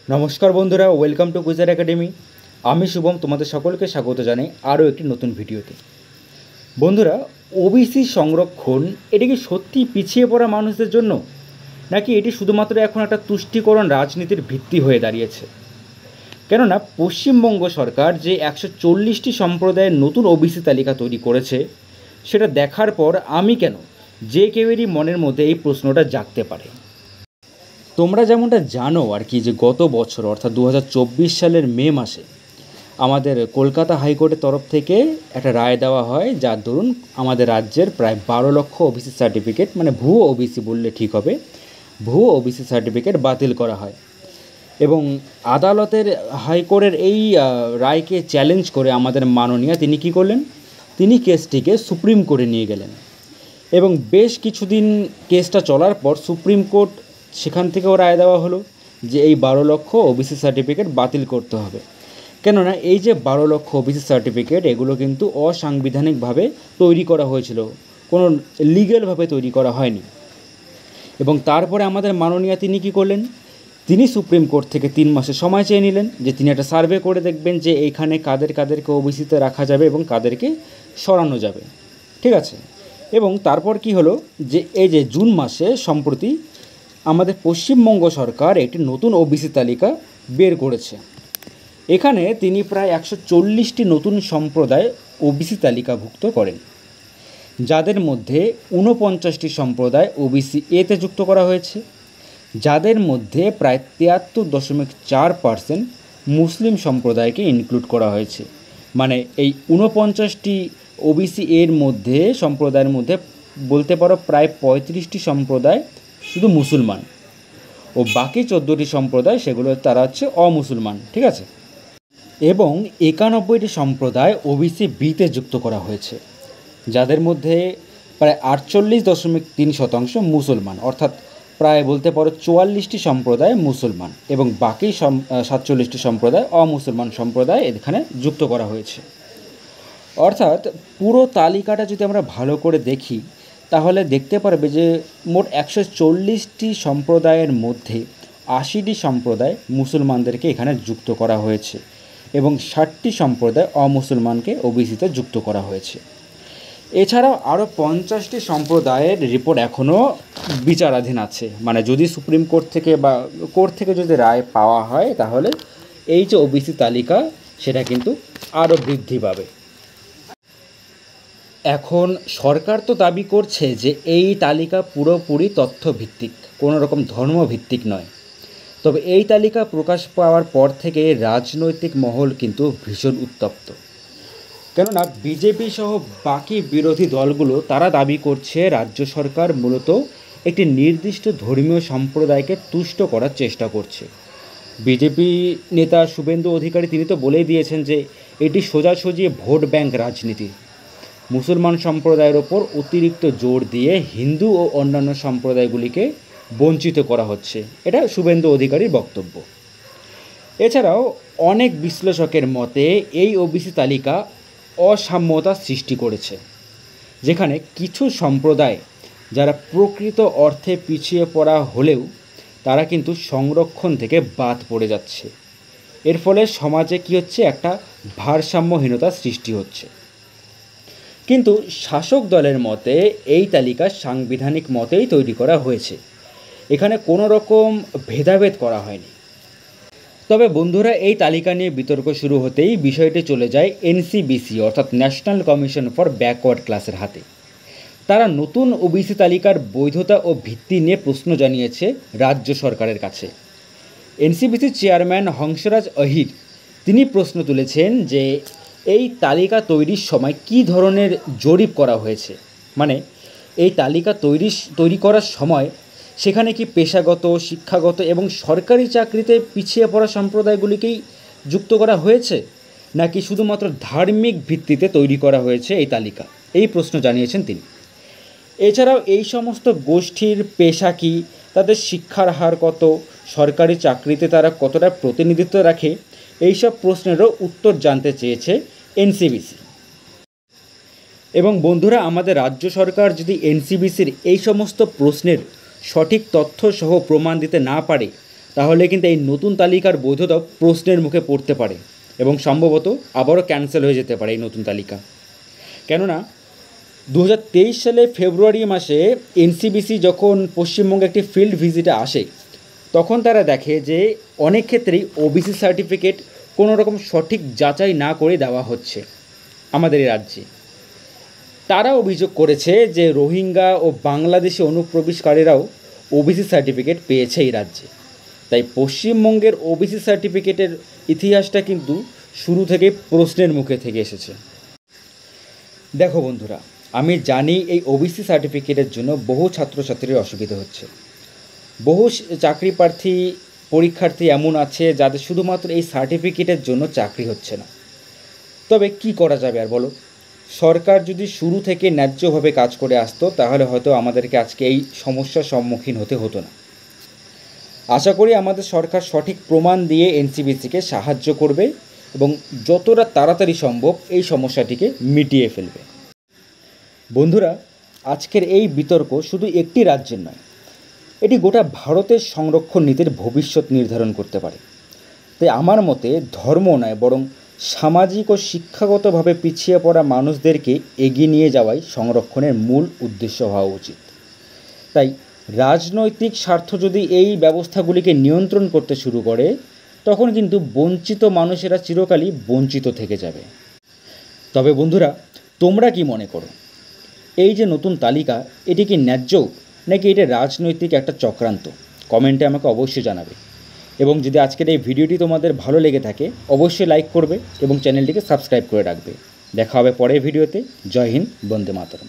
নমস্কার বন্ধুরা, welcome to Gujarat academy. আমি শুভম, তোমাদের সকলকে স্বাগত জানাই আরও একটি নতুন ভিডিওতে। বন্ধুরা, ওবিসি সংরক্ষণ এটি কি সত্যি পিছিয়ে পড়া মানুষদের জন্য, নাকি এটি শুধুমাত্র এখন একটা তুষ্টিকরণ রাজনীতির ভিত্তি হয়ে দাঁড়িয়েছে? কেননা পশ্চিমবঙ্গ সরকার যে 140টি সম্প্রদায়ের নতুন ওবিসি তালিকা তৈরি করেছে, সেটা দেখার পর আমি কেন যে কেউয়েরই মনের মধ্যে এই প্রশ্নটা জাগতে পারে। তোমরা যেমনটা জানো আর কি, যে গত বছর অর্থাৎ 2024 সালের মে মাসে আমাদের কলকাতা হাইকোর্টের তরফ থেকে একটা রায় দেওয়া হয়, যার দরুন আমাদের রাজ্যের প্রায় 12 লক্ষ ওবিসি সার্টিফিকেট, মানে ভুয়ো ওবিসি বললে ঠিক হবে, ভুয়ো ওবিসি সার্টিফিকেট বাতিল করা হয়। এবং আদালতের হাইকোর্টের এই রায়কে চ্যালেঞ্জ করে আমাদের মাননীয় তিনি কী করলেন, তিনি কেসটিকে সুপ্রিম কোর্টে নিয়ে গেলেন। এবং বেশ কিছুদিন কেসটা চলার পর সুপ্রিম কোর্ট সেখান থেকেও রায় দেওয়া হলো যে এই 12 লক্ষ ওবিসি সার্টিফিকেট বাতিল করতে হবে। কেননা এই যে 12 লক্ষ ওবিসি সার্টিফিকেট, এগুলো কিন্তু অসাংবিধানিকভাবে তৈরি করা হয়েছিল, কোনো লিগ্যালভাবে তৈরি করা হয়নি। এবং তারপরে আমাদের মাননীয় তিনি কী করলেন, তিনি সুপ্রিম কোর্ট থেকে 3 মাসের সময় চেয়ে নিলেন যে তিনি একটা সার্ভে করে দেখবেন যে এইখানে কাদেরকে ওবিসিতে রাখা যাবে এবং কাদেরকে সরানো যাবে। ঠিক আছে। এবং তারপর কি হলো, যে এই যে জুন মাসে সম্প্রতি আমাদের পশ্চিমবঙ্গ সরকার একটি নতুন ওবিসি তালিকা বের করেছে। এখানে তিনি প্রায় 140টি নতুন সম্প্রদায় ওবিসি তালিকাভুক্ত করেন, যাদের মধ্যে 49টি সম্প্রদায় ওবিসি এতে যুক্ত করা হয়েছে, যাদের মধ্যে প্রায় 73.4% মুসলিম সম্প্রদায়কে ইনক্লুড করা হয়েছে। মানে এই 49টি ওবিসি এর মধ্যে সম্প্রদায়ের মধ্যে বলতে পারো প্রায় 35টি সম্প্রদায় শুধু মুসলমান, ও বাকি 14টি সম্প্রদায় সেগুলো তারা হচ্ছে অমুসলমান। ঠিক আছে। এবং 91টি সম্প্রদায় ওবিসি বিতে যুক্ত করা হয়েছে, যাদের মধ্যে প্রায় 48.3% মুসলমান, অর্থাৎ প্রায় বলতে পারো 44টি সম্প্রদায় মুসলমান, এবং বাকি 47টি সম্প্রদায় অমুসলমান সম্প্রদায় এখানে যুক্ত করা হয়েছে। অর্থাৎ পুরো তালিকাটা যদি আমরা ভালো করে দেখি, তাহলে দেখতে পারবে যে মোট 140টি সম্প্রদায়ের মধ্যে 80টি সম্প্রদায় মুসলমানদেরকে এখানে যুক্ত করা হয়েছে, এবং 60টি সম্প্রদায় অমুসলমানকে ওবিসিতে যুক্ত করা হয়েছে। এছাড়াও আরও 50টি সম্প্রদায়ের রিপোর্ট এখনও বিচারাধীন আছে। মানে যদি সুপ্রিম কোর্ট থেকে বা কোর্ট থেকে যদি রায় পাওয়া হয়, তাহলে এই যে ওবিসি তালিকা সেটা কিন্তু আরও বৃদ্ধি পাবে। এখন সরকার তো দাবি করছে যে এই তালিকা পুরোপুরি তথ্যভিত্তিক, কোনো রকম ধর্মভিত্তিক নয়। তবে এই তালিকা প্রকাশ পাওয়ার পর থেকে রাজনৈতিক মহল কিন্তু ভীষণ উত্তপ্ত। কেননা বিজেপি সহ বাকি বিরোধী দলগুলো তারা দাবি করছে রাজ্য সরকার মূলত একটি নির্দিষ্ট ধর্মীয় সম্প্রদায়কে তুষ্ট করার চেষ্টা করছে। বিজেপি নেতা শুভেন্দু অধিকারী তিনি তো বলেই দিয়েছেন যে এটি সোজাসুজি ভোট ব্যাংক রাজনীতি। মুসলমান সম্প্রদায়ের ওপর অতিরিক্ত জোর দিয়ে হিন্দু ও অন্যান্য সম্প্রদায়গুলিকে বঞ্চিত করা হচ্ছে, এটা শুভেন্দু অধিকারীর বক্তব্য। এছাড়াও অনেক বিশ্লেষকের মতে এই ওবিসি তালিকা অসাম্যতা সৃষ্টি করেছে, যেখানে কিছু সম্প্রদায় যারা প্রকৃত অর্থে পিছিয়ে পড়া হলেও তারা কিন্তু সংরক্ষণ থেকে বাদ পড়ে যাচ্ছে। এর ফলে সমাজে কী হচ্ছে, একটা ভারসাম্যহীনতা সৃষ্টি হচ্ছে। কিন্তু শাসক দলের মতে এই তালিকা সাংবিধানিক মতেই তৈরি করা হয়েছে, এখানে কোনো রকম ভেদাভেদ করা হয়নি। তবে বন্ধুরা, এই তালিকা নিয়ে বিতর্ক শুরু হতেই বিষয়টি চলে যায় এনসিবিসি অর্থাৎ ন্যাশনাল কমিশন ফর ব্যাকওয়ার্ড ক্লাসের হাতে। তারা নতুন ওবিসি তালিকার বৈধতা ও ভিত্তি নিয়ে প্রশ্ন জানিয়েছে রাজ্য সরকারের কাছে। এনসিবিসির চেয়ারম্যান হংসরাজ অহির তিনি প্রশ্ন তুলেছেন যে এই তালিকা তৈরির সময় কী ধরনের জরিপ করা হয়েছে, মানে এই তালিকা তৈরি করার সময় সেখানে কি পেশাগত, শিক্ষাগত এবং সরকারি চাকরিতে পিছিয়ে পড়া সম্প্রদায়গুলিকেই যুক্ত করা হয়েছে, নাকি শুধুমাত্র ধার্মিক ভিত্তিতে তৈরি করা হয়েছে এই তালিকা, এই প্রশ্ন জানিয়েছেন তিনি। এছাড়াও এই সমস্ত গোষ্ঠীর পেশা কী, তাদের শিক্ষার হার কত, সরকারি চাকরিতে তারা কতটা প্রতিনিধিত্ব রাখে, এইসব প্রশ্নেরও উত্তর জানতে চেয়েছে এনসিবিসি। এবং বন্ধুরা, আমাদের রাজ্য সরকার যদি এনসিবিসির এই সমস্ত প্রশ্নের সঠিক তথ্য সহ প্রমাণ দিতে না পারে, তাহলে কিন্তু এই নতুন তালিকার বৈধতা প্রশ্নের মুখে পড়তে পারে এবং সম্ভবত আবারও ক্যান্সেল হয়ে যেতে পারে এই নতুন তালিকা। কেননা 2023 সালে ফেব্রুয়ারি মাসে এনসিবিসি যখন পশ্চিমবঙ্গে একটি ফিল্ড ভিজিটে আসে, তখন তারা দেখে যে অনেক ক্ষেত্রেই ওবিসি সার্টিফিকেট কোনো রকম সঠিক যাচাই না করে দেওয়া হচ্ছে আমাদের এই রাজ্যে। তারা অভিযোগ করেছে যে রোহিঙ্গা ও বাংলাদেশি অনুপ্রবেশকারীরাও ওবিসি সার্টিফিকেট পেয়েছে এই রাজ্যে। তাই পশ্চিমবঙ্গের ওবিসি সার্টিফিকেটের ইতিহাসটা কিন্তু শুরু থেকে প্রশ্নের মুখে থেকে এসেছে। দেখো বন্ধুরা, আমি জানি এই ওবিসি সার্টিফিকেটের জন্য বহু ছাত্রছাত্রীর অসুবিধা হচ্ছে। বহু চাকরি প্রার্থী পরীক্ষার্থী এমন আছে যাদের শুধুমাত্র এই সার্টিফিকেটের জন্য চাকরি হচ্ছে না। তবে কি করা যাবে আর বলো? সরকার যদি শুরু থেকে ন্যায্যভাবে কাজ করে আসতো তাহলে হয়তো আমাদেরকে আজকে এই সমস্যার সম্মুখীন হতে হতো না। আশা করি আমাদের সরকার সঠিক প্রমাণ দিয়ে এনসিবিসিকে সাহায্য করবে এবং যতটা তাড়াতাড়ি সম্ভব এই সমস্যাটিকে মিটিয়ে ফেলবে। বন্ধুরা, আজকের এই বিতর্ক শুধু একটি রাজ্যের নয়, এটি গোটা ভারতের সংরক্ষণ নীতির ভবিষ্যৎ নির্ধারণ করতে পারে। তাই আমার মতে ধর্ম নয়, বরং সামাজিক ও শিক্ষাগতভাবে পিছিয়ে পড়া মানুষদেরকে এগিয়ে নিয়ে যাওয়াই সংরক্ষণের মূল উদ্দেশ্য হওয়া উচিত। তাই রাজনৈতিক স্বার্থ যদি এই ব্যবস্থাগুলিকে নিয়ন্ত্রণ করতে শুরু করে, তখন কিন্তু বঞ্চিত মানুষেরা চিরকালই বঞ্চিত থেকে যাবে। তবে বন্ধুরা, তোমরা কি মনে করো, এই যে নতুন তালিকা, এটি কি ন্যায্য নাকি এটা রাজনৈতিক একটা চক্রান্ত? কমেন্টে আমাকে অবশ্যই জানাবে। এবং যদি আজকের এই ভিডিওটি তোমাদের ভালো লেগে থাকে অবশ্যই লাইক করবে এবং চ্যানেলটিকে সাবস্ক্রাইব করে রাখবে। দেখা হবে পরের ভিডিওতে। জয় হিন্দ, বন্দে মাতরম।